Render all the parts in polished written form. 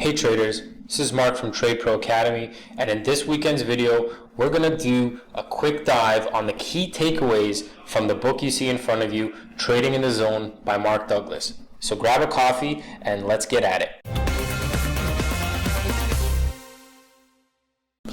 Hey traders, this is Mark from TRADEPRO Academy, and in this weekend's video, we're going to do a quick dive on the key takeaways from the book you see in front of you, Trading in the Zone by Mark Douglas. So grab a coffee and let's get at it.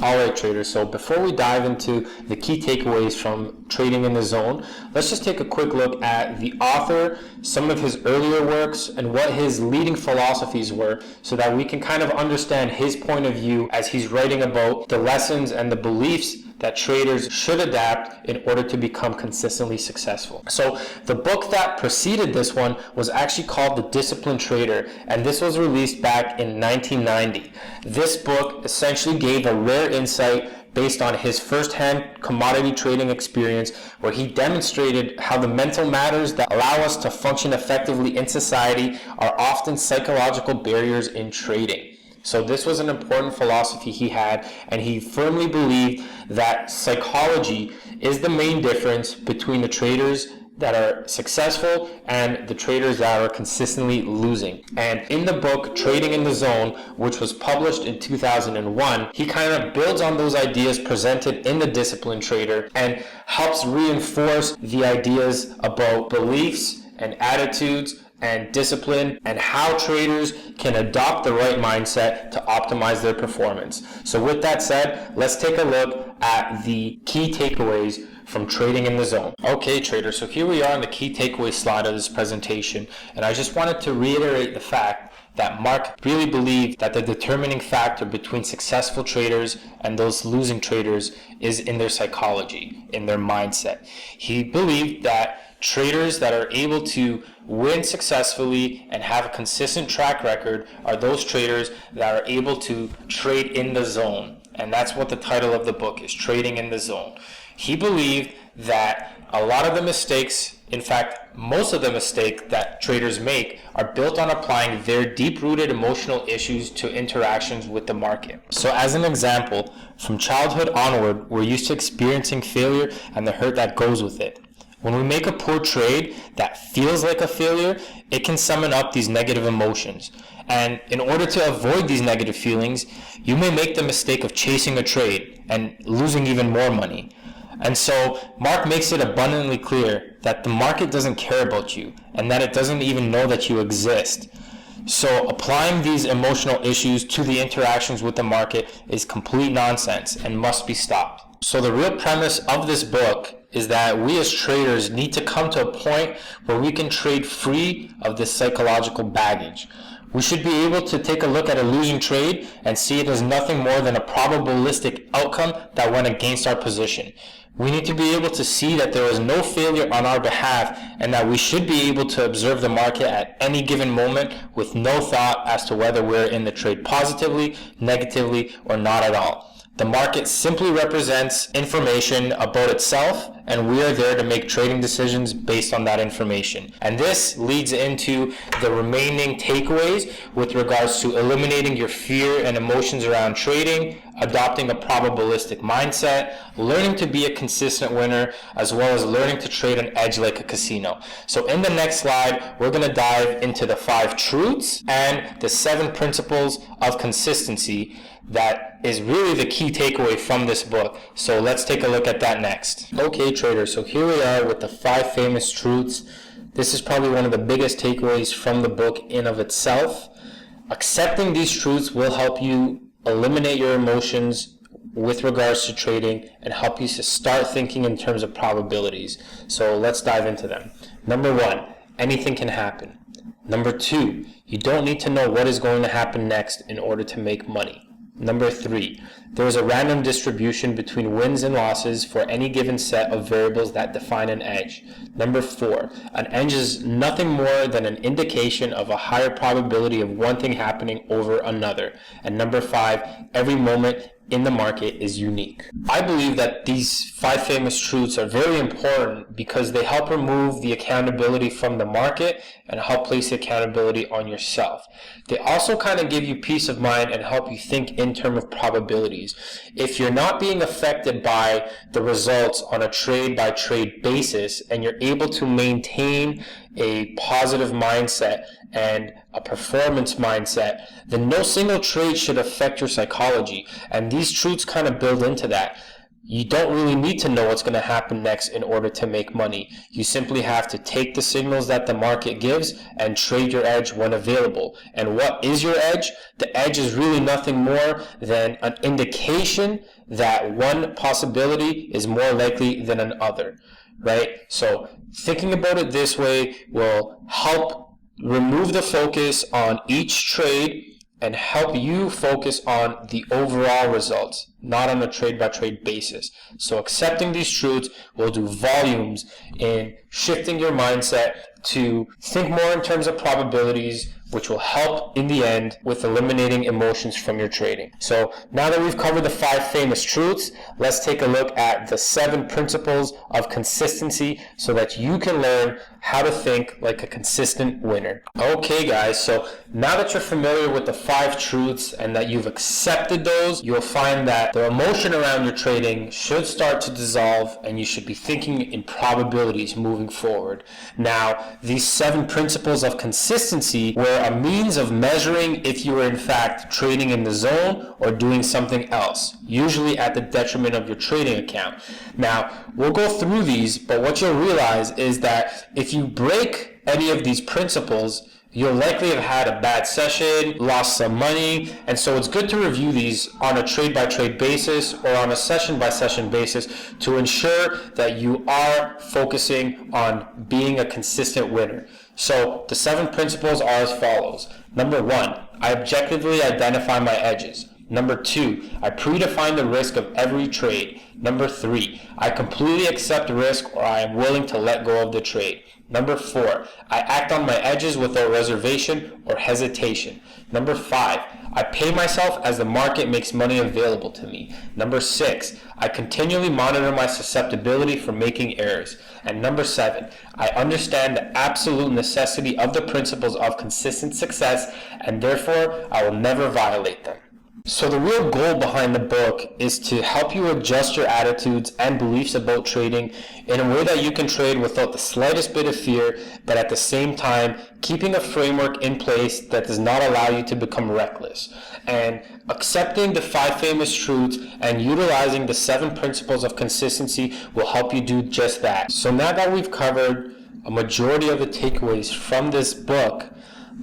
Alright traders, so before we dive into the key takeaways from Trading in the Zone, let's just take a quick look at the author, some of his earlier works, and what his leading philosophies were so that we can kind of understand his point of view as he's writing about the lessons and the beliefs that traders should adapt in order to become consistently successful. So the book that preceded this one was actually called The Disciplined Trader, and this was released back in 1990. This book essentially gave a rare insight based on his first-hand commodity trading experience, where he demonstrated how the mental matters that allow us to function effectively in society are often psychological barriers in trading. So this was an important philosophy he had, and he firmly believed that psychology is the main difference between the traders that are successful and the traders that are consistently losing. And in the book Trading in the Zone, which was published in 2001, he kind of builds on those ideas presented in The Disciplined Trader and helps reinforce the ideas about beliefs and attitudes and discipline, and how traders can adopt the right mindset to optimize their performance. So with that said, let's take a look at the key takeaways from Trading in the Zone. Okay traders, so here we are on the key takeaway slide of this presentation, and I just wanted to reiterate the fact that Mark really believed that the determining factor between successful traders and those losing traders is in their psychology, in their mindset. He believed that traders that are able to win successfully and have a consistent track record are those traders that are able to trade in the zone. And that's what the title of the book is, Trading in the Zone. He believed that a lot of the mistakes, in fact, most of the mistakes that traders make are built on applying their deep-rooted emotional issues to interactions with the market. So as an example, from childhood onward, we're used to experiencing failure and the hurt that goes with it. When we make a poor trade that feels like a failure, it can summon up these negative emotions. And in order to avoid these negative feelings, you may make the mistake of chasing a trade and losing even more money. And so Mark makes it abundantly clear that the market doesn't care about you and that it doesn't even know that you exist. So applying these emotional issues to the interactions with the market is complete nonsense and must be stopped. So the real premise of this book is that we as traders need to come to a point where we can trade free of this psychological baggage. We should be able to take a look at a losing trade and see it as nothing more than a probabilistic outcome that went against our position. We need to be able to see that there is no failure on our behalf and that we should be able to observe the market at any given moment with no thought as to whether we're in the trade positively, negatively, or not at all. The market simply represents information about itself, and we are there to make trading decisions based on that information. And this leads into the remaining takeaways with regards to eliminating your fear and emotions around trading, adopting a probabilistic mindset, learning to be a consistent winner, as well as learning to trade an edge like a casino. So in the next slide, we're going to dive into the 5 truths and the 7 principles of consistency that is really the key takeaway from this book. So let's take a look at that next. Okay traders, so here we are with the 5 famous truths. This is probably one of the biggest takeaways from the book in of itself. Accepting these truths will help you eliminate your emotions with regards to trading and help you to start thinking in terms of probabilities. So let's dive into them. Number 1, anything can happen. Number 2, you don't need to know what is going to happen next in order to make money. Number 3, there is a random distribution between wins and losses for any given set of variables that define an edge. Number 4, an edge is nothing more than an indication of a higher probability of one thing happening over another. And number 5, every moment in the market is unique. I believe that these 5 famous truths are very important because they help remove the accountability from the market and help place the accountability on yourself. They also kind of give you peace of mind and help you think in terms of probabilities. If you're not being affected by the results on a trade by trade basis and you're able to maintain a positive mindset and a performance mindset, then no single trade should affect your psychology. And these truths kind of build into that. You don't really need to know what's going to happen next in order to make money. You simply have to take the signals that the market gives and trade your edge when available. And what is your edge? The edge is really nothing more than an indication that one possibility is more likely than another, right? So thinking about it this way will help remove the focus on each trade and help you focus on the overall results, not on a trade-by-trade basis. So accepting these truths will do volumes in shifting your mindset to think more in terms of probabilities, which will help in the end with eliminating emotions from your trading. So now that we've covered the 5 famous truths, let's take a look at the 7 principles of consistency so that you can learn how to think like a consistent winner. Okay guys, so now that you're familiar with the 5 truths and that you've accepted those, you'll find that the emotion around your trading should start to dissolve and you should be thinking in probabilities moving forward. Now, these 7 principles of consistency were a means of measuring if you were in fact trading in the zone or doing something else, usually at the detriment of your trading account. Now, we'll go through these, but what you'll realize is that if you break any of these principles, you'll likely have had a bad session, lost some money, and so it's good to review these on a trade-by-trade basis or on a session-by-session basis to ensure that you are focusing on being a consistent winner. So the 7 principles are as follows. Number 1, I objectively identify my edges. Number 2, I predefine the risk of every trade. Number 3, I completely accept risk or I am willing to let go of the trade. Number 4, I act on my edges without reservation or hesitation. Number 5, I pay myself as the market makes money available to me. Number 6, I continually monitor my susceptibility for making errors. And number 7, I understand the absolute necessity of the principles of consistent success, and therefore I will never violate them. So the real goal behind the book is to help you adjust your attitudes and beliefs about trading in a way that you can trade without the slightest bit of fear, but at the same time keeping a framework in place that does not allow you to become reckless. And accepting the 5 famous truths and utilizing the 7 principles of consistency will help you do just that. So now that we've covered a majority of the takeaways from this book,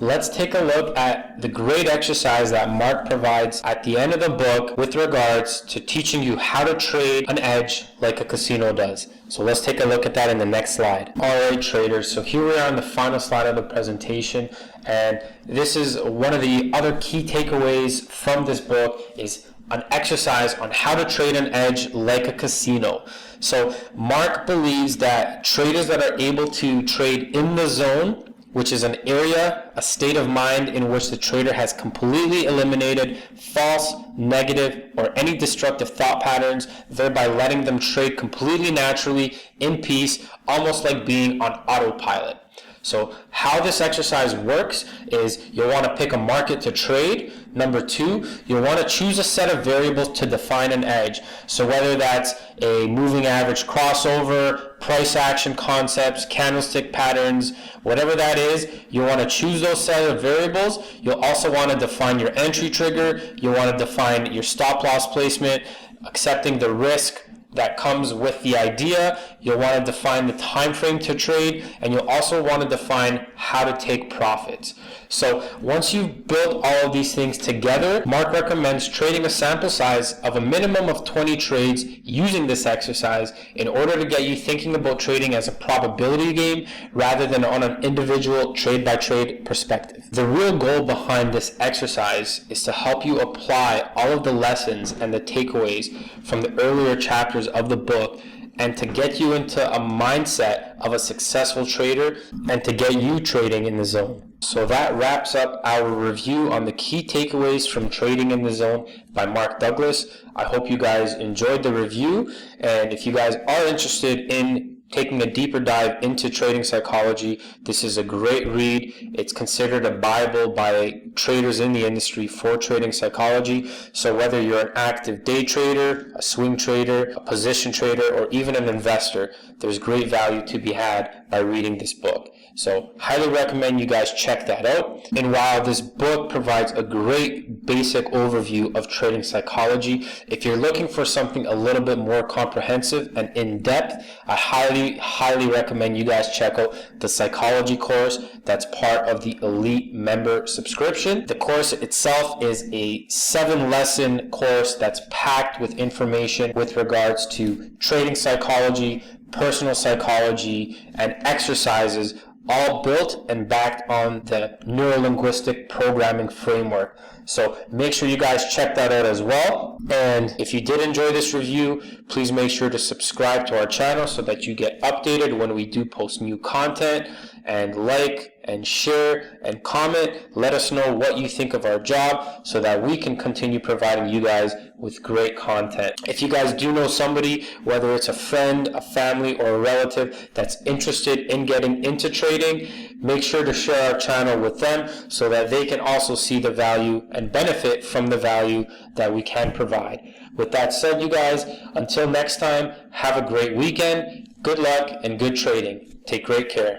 let's take a look at the great exercise that Mark provides at the end of the book with regards to teaching you how to trade an edge like a casino does. So let's take a look at that in the next slide. Alright traders, so here we are on the final slide of the presentation, and this is one of the other key takeaways from this book is an exercise on how to trade an edge like a casino. So Mark believes that traders that are able to trade in the zone, which is an area, a state of mind in which the trader has completely eliminated false, negative, or any destructive thought patterns, thereby letting them trade completely naturally, in peace, almost like being on autopilot. So how this exercise works is you'll want to pick a market to trade. Number 2, you'll want to choose a set of variables to define an edge. So whether that's a moving average crossover, price action concepts, candlestick patterns, whatever that is, you'll want to choose those set of variables. You'll also want to define your entry trigger. You'll want to define your stop loss placement, accepting the risk that comes with the idea. You'll want to define the time frame to trade, and you'll also want to define how to take profits. So once you've built all of these things together, Mark recommends trading a sample size of a minimum of 20 trades using this exercise in order to get you thinking about trading as a probability game rather than on an individual trade-by-trade perspective. The real goal behind this exercise is to help you apply all of the lessons and the takeaways from the earlier chapters of the book and to get you into a mindset of a successful trader and to get you trading in the zone. So that wraps up our review on the key takeaways from Trading in the Zone by Mark Douglas. I hope you guys enjoyed the review, and if you guys are interested in taking a deeper dive into trading psychology, this is a great read. It's considered a Bible by traders in the industry for trading psychology. So whether you're an active day trader, a swing trader, a position trader, or even an investor, there's great value to be had by reading this book. So highly recommend you guys check that out. And while this book provides a great basic overview of trading psychology, if you're looking for something a little bit more comprehensive and in-depth, I highly recommend you guys check out the psychology course that's part of the Elite member subscription. The course itself is a 7-lesson course that's packed with information with regards to trading psychology, personal psychology, and exercises, all built and backed on the neuro-linguistic programming framework. So make sure you guys check that out as well. And if you did enjoy this review, please make sure to subscribe to our channel so that you get updated when we do post new content, and like and share and comment. Let us know what you think of our job so that we can continue providing you guys with great content. If you guys do know somebody, whether it's a friend, a family, or a relative that's interested in getting into trading, make sure to share our channel with them so that they can also see the value and benefit from the value that we can provide. With that said, you guys, until next time, have a great weekend, good luck, and good trading. Take great care.